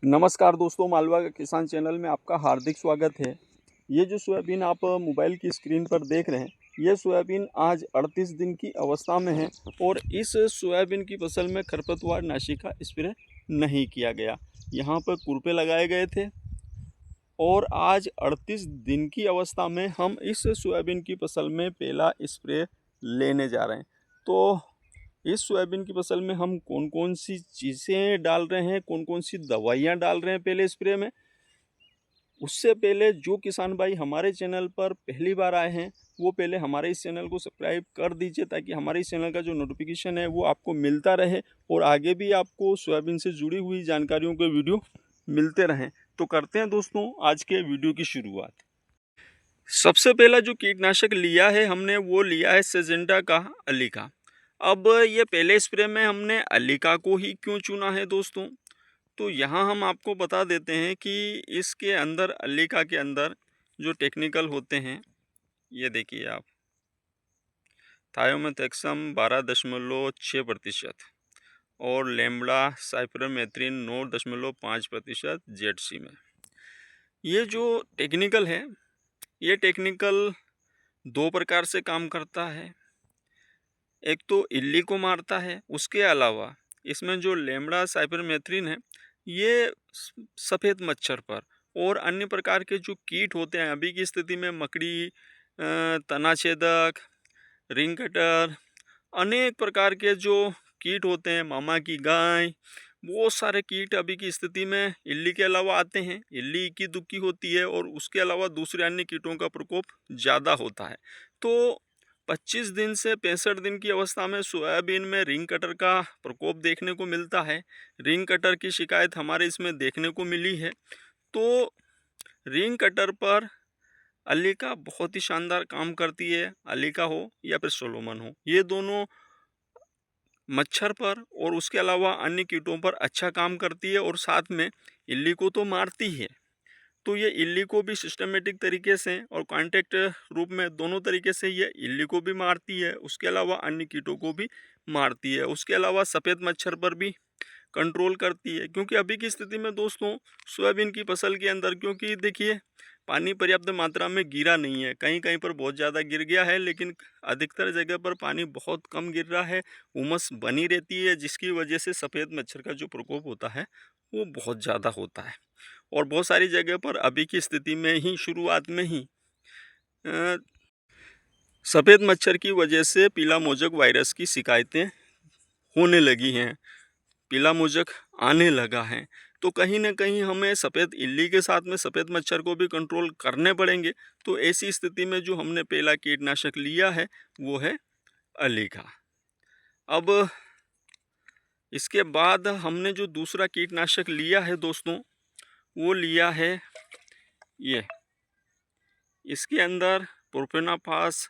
नमस्कार दोस्तों, मालवा का किसान चैनल में आपका हार्दिक स्वागत है। ये जो सोयाबीन आप मोबाइल की स्क्रीन पर देख रहे हैं, ये सोयाबीन आज 38 दिन की अवस्था में है और इस सोयाबीन की फसल में खरपतवार नाशी का स्प्रे नहीं किया गया। यहाँ पर कुरपे लगाए गए थे और आज 38 दिन की अवस्था में हम इस सोयाबीन की फसल में पहला स्प्रे लेने जा रहे हैं। तो इस सोयाबीन की फसल में हम कौन कौन सी चीज़ें डाल रहे हैं, कौन कौन सी दवाइयाँ डाल रहे हैं पहले स्प्रे में, उससे पहले जो किसान भाई हमारे चैनल पर पहली बार आए हैं वो पहले हमारे इस चैनल को सब्सक्राइब कर दीजिए, ताकि हमारे इस चैनल का जो नोटिफिकेशन है वो आपको मिलता रहे और आगे भी आपको सोयाबीन से जुड़ी हुई जानकारियों के वीडियो मिलते रहें। तो करते हैं दोस्तों आज के वीडियो की शुरुआत। सबसे पहला जो कीटनाशक लिया है हमने वो लिया है सिजेंटा का अलीका। अब ये पहले स्प्रे में हमने अलीका को ही क्यों चुना है दोस्तों, तो यहाँ हम आपको बता देते हैं कि इसके अंदर अलीका के अंदर जो टेक्निकल होते हैं, ये देखिए आप, थायोमेथैक्सम 12.6% और लेम्बडा साइपरमेथ्रिन 9.5% जेडसी में। ये जो टेक्निकल है, ये टेक्निकल दो प्रकार से काम करता है। एक तो इल्ली को मारता है, उसके अलावा इसमें जो लेम्बडा साइपरमेथ्रिन है ये सफ़ेद मच्छर पर और अन्य प्रकार के जो कीट होते हैं, अभी की स्थिति में मकड़ी, तनाछेदक, रिंग कटर, अनेक प्रकार के जो कीट होते हैं, मामा की गाय, बहुत सारे कीट अभी की स्थिति में इल्ली के अलावा आते हैं। इल्ली इक्की दुक्की होती है और उसके अलावा दूसरे अन्य कीटों का प्रकोप ज़्यादा होता है। तो 25 दिन से 65 दिन की अवस्था में सोयाबीन में रिंग कटर का प्रकोप देखने को मिलता है। रिंग कटर की शिकायत हमारे इसमें देखने को मिली है। तो रिंग कटर पर अलीका बहुत ही शानदार काम करती है। अलीका हो या फिर सोलोमन हो, ये दोनों मच्छर पर और उसके अलावा अन्य कीटों पर अच्छा काम करती है और साथ में इल्ली को तो मारती है। तो ये इल्ली को भी सिस्टमेटिक तरीके से और कॉन्टैक्ट रूप में दोनों तरीके से ये इल्ली को भी मारती है, उसके अलावा अन्य कीटों को भी मारती है। उसके अलावा सफ़ेद मच्छर पर भी कंट्रोल करती है। क्योंकि अभी की स्थिति में दोस्तों सोयाबीन की फसल के अंदर, क्योंकि देखिए पानी पर्याप्त मात्रा में गिरा नहीं है, कहीं कहीं पर बहुत ज़्यादा गिर गया है, लेकिन अधिकतर जगह पर पानी बहुत कम गिर रहा है, उमस बनी रहती है, जिसकी वजह से सफ़ेद मच्छर का जो प्रकोप होता है वो बहुत ज़्यादा होता है। और बहुत सारी जगह पर अभी की स्थिति में ही शुरुआत में ही सफ़ेद मच्छर की वजह से पीला मोजक वायरस की शिकायतें होने लगी हैं, पीला मोजक आने लगा है। तो कहीं ना कहीं हमें सफ़ेद इल्ली के साथ में सफ़ेद मच्छर को भी कंट्रोल करने पड़ेंगे। तो ऐसी स्थिति में जो हमने पहला कीटनाशक लिया है वो है अलीका। अब इसके बाद हमने जो दूसरा कीटनाशक लिया है दोस्तों वो लिया है ये, इसके अंदर प्रोपेनाफास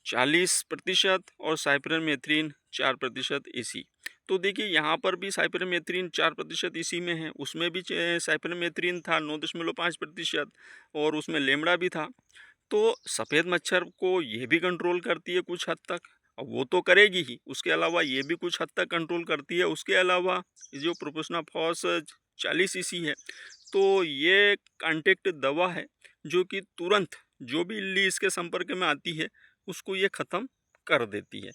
40% और साइपरमेथ्रिन 4% इसी। तो देखिए यहाँ पर भी साइपरमेथ्रिन 4% इसी में है, उसमें भी साइपरमेथ्रिन था 9.5% और उसमें लेमड़ा भी था। तो सफ़ेद मच्छर को ये भी कंट्रोल करती है कुछ हद तक, अब वो तो करेगी ही, उसके अलावा ये भी कुछ हद तक कंट्रोल करती है। उसके अलावा जो प्रोपोसनाफॉस 40 इसी है, तो ये कांटेक्ट दवा है जो कि तुरंत जो भी इल्ली इसके संपर्क में आती है उसको ये ख़त्म कर देती है।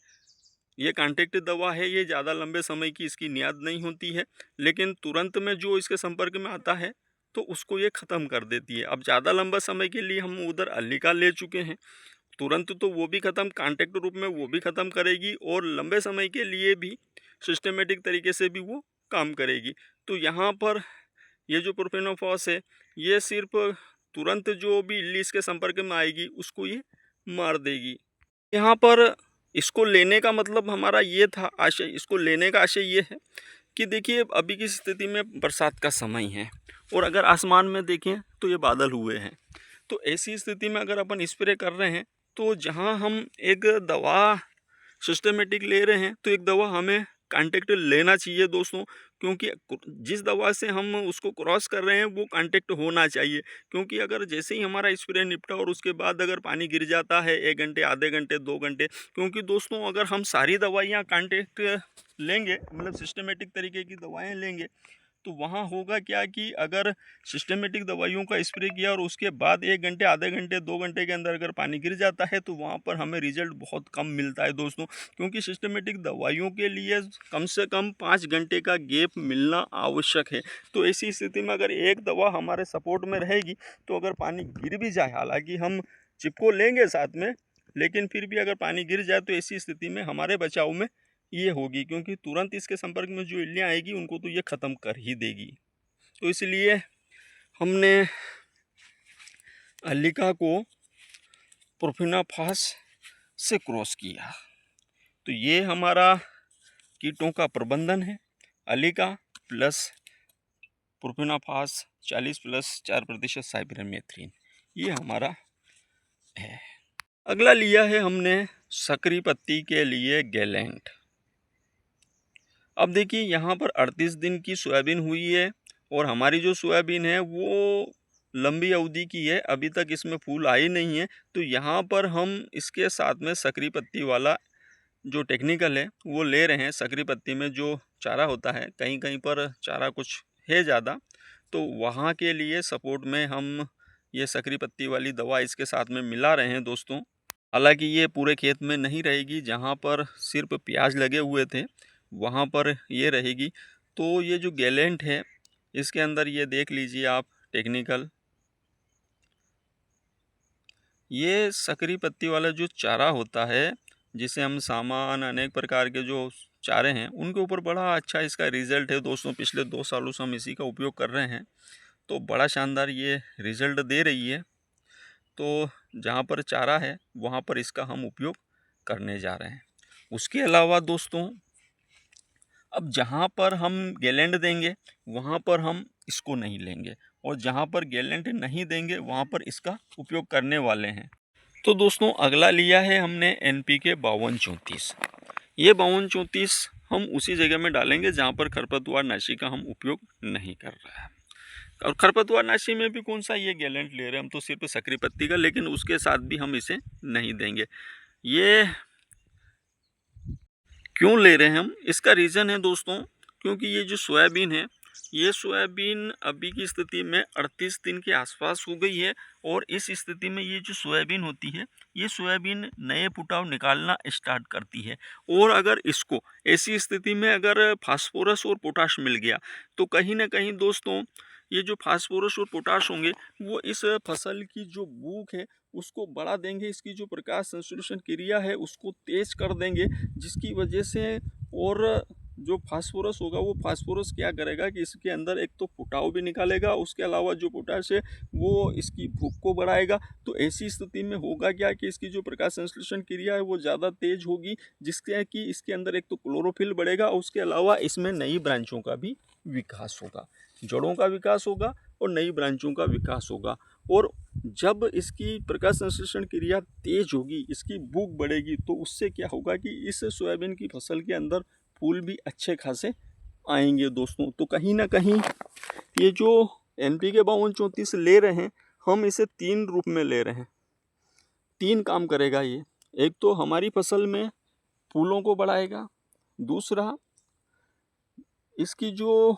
ये कांटेक्ट दवा है, ये ज़्यादा लंबे समय की इसकी मियाद नहीं होती है, लेकिन तुरंत में जो इसके संपर्क में आता है तो उसको ये ख़त्म कर देती है। अब ज़्यादा लंबा समय के लिए हम उधर अलीका ले चुके हैं, तुरंत तो वो भी ख़त्म, कांटेक्ट रूप में वो भी ख़त्म करेगी और लंबे समय के लिए भी सिस्टमेटिक तरीके से भी वो काम करेगी। तो यहाँ पर ये जो प्रोफेनोफॉस है ये सिर्फ तुरंत जो भी इल्ली इसके संपर्क में आएगी उसको ये मार देगी। यहाँ पर इसको लेने का मतलब हमारा ये था, आशय, इसको लेने का आशय ये है कि देखिए अभी की स्थिति में बरसात का समय है और अगर आसमान में देखें तो ये बादल हुए हैं। तो ऐसी स्थिति में अगर अपन स्प्रे कर रहे हैं तो जहाँ हम एक दवा सिस्टमेटिक ले रहे हैं तो एक दवा हमें कांटेक्ट लेना चाहिए दोस्तों, क्योंकि जिस दवा से हम उसको क्रॉस कर रहे हैं वो कांटेक्ट होना चाहिए। क्योंकि अगर जैसे ही हमारा स्प्रे निपटा और उसके बाद अगर पानी गिर जाता है 1 घंटे, आधे घंटे, 2 घंटे, क्योंकि दोस्तों अगर हम सारी दवाइयाँ कांटेक्ट लेंगे, मतलब सिस्टमेटिक तरीके की दवाएं लेंगे, तो वहाँ होगा क्या कि अगर सिस्टमेटिक दवाइयों का स्प्रे किया और उसके बाद 1 घंटे, आधे घंटे, 2 घंटे के अंदर अगर पानी गिर जाता है तो वहाँ पर हमें रिजल्ट बहुत कम मिलता है दोस्तों, क्योंकि सिस्टमेटिक दवाइयों के लिए कम से कम 5 घंटे का गैप मिलना आवश्यक है। तो ऐसी स्थिति में अगर एक दवा हमारे सपोर्ट में रहेगी तो अगर पानी गिर भी जाए, हालांकि हम चिपको लेंगे साथ में, लेकिन फिर भी अगर पानी गिर जाए तो ऐसी स्थिति में हमारे बचाव में ये होगी, क्योंकि तुरंत इसके संपर्क में जो इल्लियाँ आएगी उनको तो ये ख़त्म कर ही देगी। तो इसलिए हमने अल्लिका को प्रोफेनाफास से क्रॉस किया। तो ये हमारा कीटों का प्रबंधन है, अल्लिका प्लस प्रोफेनाफास 40 प्लस 4% साइपरमेथ्रिन, ये हमारा है। अगला लिया है हमने सकरी पत्ती के लिए गैलेंट। अब देखिए यहाँ पर 38 दिन की सोयाबीन हुई है और हमारी जो सोयाबीन है वो लंबी अवधि की है, अभी तक इसमें फूल आई नहीं है। तो यहाँ पर हम इसके साथ में सकरी पत्ती वाला जो टेक्निकल है वो ले रहे हैं। सकरी पत्ती में जो चारा होता है, कहीं कहीं पर चारा कुछ है ज़्यादा, तो वहाँ के लिए सपोर्ट में हम ये सकरी पत्ती वाली दवा इसके साथ में मिला रहे हैं दोस्तों। हालांकि ये पूरे खेत में नहीं रहेगी, जहाँ पर सिर्फ प्याज लगे हुए थे वहाँ पर ये रहेगी। तो ये जो गैलेंट है इसके अंदर ये देख लीजिए आप टेक्निकल, ये सकरी पत्ती वाला जो चारा होता है जिसे हम सामान अनेक प्रकार के जो चारे हैं उनके ऊपर बड़ा अच्छा इसका रिज़ल्ट है दोस्तों। पिछले 2 सालों से हम इसी का उपयोग कर रहे हैं, तो बड़ा शानदार ये रिज़ल्ट दे रही है। तो जहाँ पर चारा है वहाँ पर इसका हम उपयोग करने जा रहे हैं। उसके अलावा दोस्तों अब जहाँ पर हम गैलेंट देंगे वहाँ पर हम इसको नहीं लेंगे, और जहाँ पर गैलेंट नहीं देंगे वहाँ पर इसका उपयोग करने वाले हैं। तो दोस्तों अगला लिया है हमने NPK 5234। ये 5234 हम उसी जगह में डालेंगे जहाँ पर खरपतवार नाशी का हम उपयोग नहीं कर रहे हैं। और खरपतवार नाशी में भी कौन सा ये गैलेंट ले रहे हैं हम, तो सिर्फ सकरी पत्ती का, लेकिन उसके साथ भी हम इसे नहीं देंगे। ये क्यों ले रहे हैं हम, इसका रीज़न है दोस्तों, क्योंकि ये जो सोयाबीन है ये सोयाबीन अभी की स्थिति में 38 दिन के आसपास हो गई है, और इस स्थिति में ये जो सोयाबीन होती है ये सोयाबीन नए फुटाव निकालना स्टार्ट करती है। और अगर इसको ऐसी स्थिति में अगर फास्फोरस और पोटाश मिल गया तो कहीं ना कहीं दोस्तों ये जो फास्फोरस और पोटाश होंगे वो इस फसल की जो भूख है उसको बढ़ा देंगे, इसकी जो प्रकाश संश्लेषण क्रिया है उसको तेज कर देंगे, जिसकी वजह से और जो फास्फोरस होगा वो फास्फोरस क्या करेगा कि इसके अंदर एक तो फुटाव भी निकालेगा, उसके अलावा जो पोटाश है वो इसकी भूख को बढ़ाएगा। तो ऐसी स्थिति में होगा क्या कि इसकी जो प्रकाश संश्लेषण क्रिया है वो ज़्यादा तेज होगी, जिससे कि इसके अंदर एक तो क्लोरोफिल बढ़ेगा, उसके अलावा इसमें नई ब्रांचों का भी विकास होगा, जड़ों का विकास होगा और नई ब्रांचों का विकास होगा। और जब इसकी प्रकाश संश्लेषण क्रिया तेज होगी, इसकी भूख बढ़ेगी, तो उससे क्या होगा कि इस सोयाबीन की फसल के अंदर फूल भी अच्छे खासे आएंगे दोस्तों। तो कहीं ना कहीं ये जो NPK 5234 ले रहे हैं हम इसे 3 रूप में ले रहे हैं। 3 काम करेगा ये, एक तो हमारी फसल में फूलों को बढ़ाएगा, दूसरा इसकी जो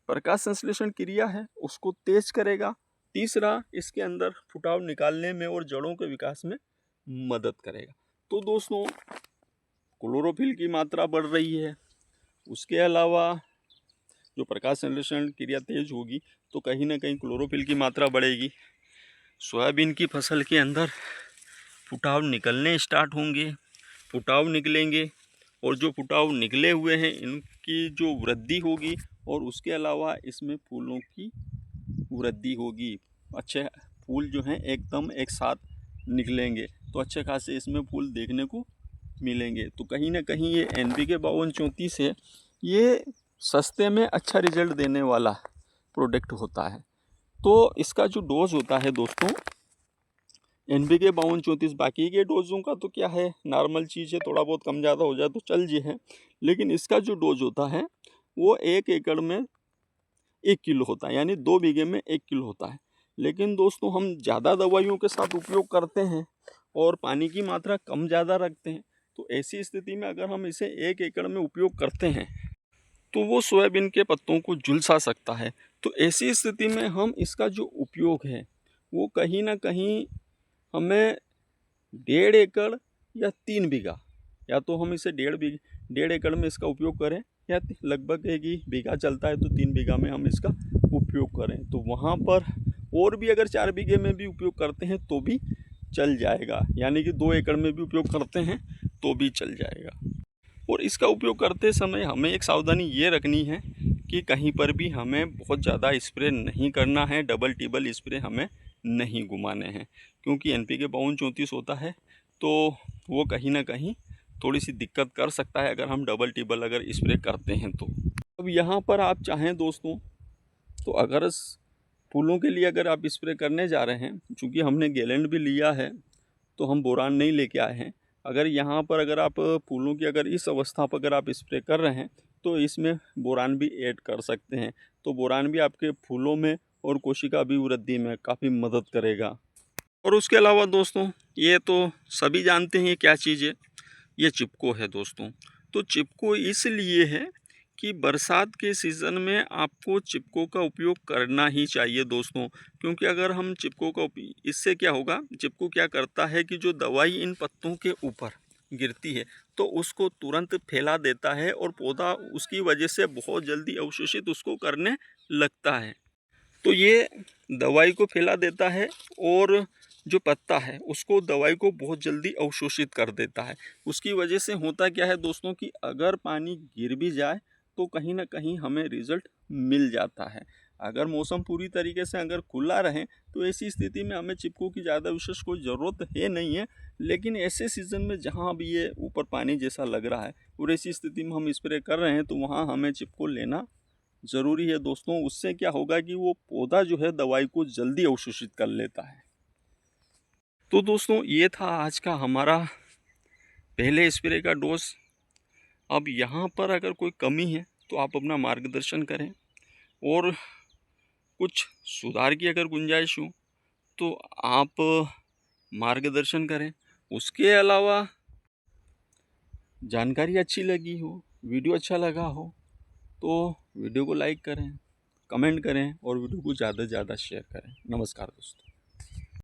प्रकाश संश्लेषण क्रिया है उसको तेज करेगा, तीसरा इसके अंदर फुटाव निकालने में और जड़ों के विकास में मदद करेगा। तो दोस्तों क्लोरोफिल की मात्रा बढ़ रही है, उसके अलावा जो प्रकाश संश्लेषण क्रिया तेज होगी तो कहीं ना कहीं क्लोरोफिल की मात्रा बढ़ेगी, सोयाबीन की फसल के अंदर फुटाव निकलने स्टार्ट होंगे, फुटाव निकलेंगे और जो फुटाव निकले हुए हैं इनकी जो वृद्धि होगी, और उसके अलावा इसमें फूलों की वृद्धि होगी, अच्छे फूल जो हैं एकदम एक साथ निकलेंगे, तो अच्छे खासे इसमें फूल देखने को मिलेंगे। तो कहीं ना कहीं ये NPK 5234 है, ये सस्ते में अच्छा रिजल्ट देने वाला प्रोडक्ट होता है। तो इसका जो डोज होता है दोस्तों NPK 5234, बाकी के डोजों का तो क्या है नॉर्मल चीज़ है, थोड़ा बहुत कम ज़्यादा हो जाए तो चल जी है, लेकिन इसका जो डोज होता है वो 1 एकड़ में 1 किलो होता है, यानी 2 बीघे में 1 किलो होता है। लेकिन दोस्तों हम ज़्यादा दवाइयों के साथ उपयोग करते हैं और पानी की मात्रा कम ज़्यादा रखते हैं, तो ऐसी स्थिति में अगर हम इसे 1 एकड़ में उपयोग करते हैं तो वो सोयाबीन के पत्तों को झुलसा सकता है। तो ऐसी स्थिति में हम इसका जो उपयोग है वो कहीं ना कहीं हमें 1.5 एकड़ या 3 बीघा, या तो हम इसे 1.5 एकड़ में इसका उपयोग करें, या लगभग 1 बीघा चलता है तो 3 बीघा में हम इसका उपयोग करें। तो वहाँ पर और भी अगर 4 बीघे में भी उपयोग करते हैं तो भी चल जाएगा, यानी कि 2 एकड़ में भी उपयोग करते हैं तो भी चल जाएगा। और इसका उपयोग करते समय हमें एक सावधानी ये रखनी है कि कहीं पर भी हमें बहुत ज़्यादा स्प्रे नहीं करना है, डबल टिबल स्प्रे हमें नहीं घुमाने हैं, क्योंकि NPK 52-34 होता है तो वो कहीं ना कहीं थोड़ी सी दिक्कत कर सकता है अगर हम डबल टिबल अगर स्प्रे करते हैं तो। अब यहाँ पर आप चाहें दोस्तों तो अगर फूलों के लिए अगर आप स्प्रे करने जा रहे हैं, चूँकि हमने गैलेंड भी लिया है तो हम बोरान नहीं लेके आए हैं। अगर यहाँ पर अगर आप फूलों की अगर इस अवस्था पर अगर आप स्प्रे कर रहे हैं तो इसमें बोरान भी ऐड कर सकते हैं। तो बोरान भी आपके फूलों में और कोशिका अभिवृद्धि में काफ़ी मदद करेगा। और उसके अलावा दोस्तों ये तो सभी जानते हैं ये क्या चीज़ है, ये चिपको है दोस्तों। तो चिपको इसलिए है कि बरसात के सीज़न में आपको चिपको का उपयोग करना ही चाहिए दोस्तों, क्योंकि अगर हम चिपको का इससे क्या होगा, चिपको क्या करता है कि जो दवाई इन पत्तों के ऊपर गिरती है तो उसको तुरंत फैला देता है और पौधा उसकी वजह से बहुत जल्दी अवशोषित उसको करने लगता है। तो ये दवाई को फैला देता है और जो पत्ता है उसको दवाई को बहुत जल्दी अवशोषित कर देता है। उसकी वजह से होता क्या है दोस्तों कि अगर पानी गिर भी जाए तो कहीं ना कहीं हमें रिज़ल्ट मिल जाता है। अगर मौसम पूरी तरीके से अगर खुला रहे तो ऐसी स्थिति में हमें चिपको की ज़्यादा विशेष कोई ज़रूरत है नहीं है। लेकिन ऐसे सीज़न में जहाँ भी ये ऊपर पानी जैसा लग रहा है और ऐसी स्थिति में हम स्प्रे कर रहे हैं तो वहाँ हमें चिपको लेना ज़रूरी है दोस्तों। उससे क्या होगा कि वो पौधा जो है दवाई को जल्दी अवशोषित कर लेता है। तो दोस्तों ये था आज का हमारा पहले स्प्रे का डोज। अब यहाँ पर अगर कोई कमी है तो आप अपना मार्गदर्शन करें, और कुछ सुधार की अगर गुंजाइश हो तो आप मार्गदर्शन करें। उसके अलावा जानकारी अच्छी लगी हो, वीडियो अच्छा लगा हो तो वीडियो को लाइक करें, कमेंट करें और वीडियो को ज़्यादा से ज़्यादा शेयर करें। नमस्कार दोस्तों।